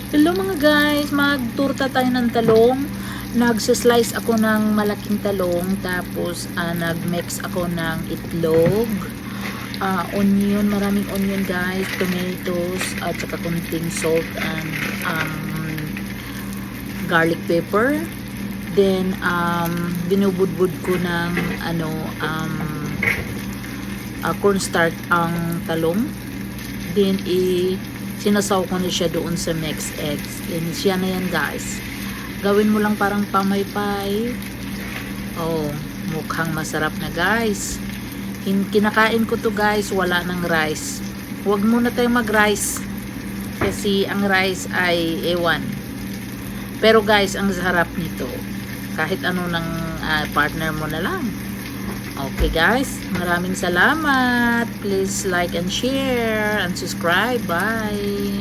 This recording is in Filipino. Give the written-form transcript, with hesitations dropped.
Hello mga guys, magturta tayo ng talong. Nagsislice ako ng malaking talong, tapos nagmix ako ng itlog, onion, maraming onion guys, tomatoes, at saka kunting salt and garlic pepper. Then binubudbud ko ng cornstarch ang talong. Then sinasaw ko na siya doon sa mixed eggs. Then siya na yan guys. Gawin mo lang parang pamaypay. Oh, mukhang masarap na guys. Kinakain ko to guys, wala ng rice. Huwag muna tayong mag-rice. Kasi ang rice ay ewan. Pero guys, ang sarap nito. Kahit ano ng partner mo na lang. Okay guys, maraming salamat. Please like and share and subscribe. Bye.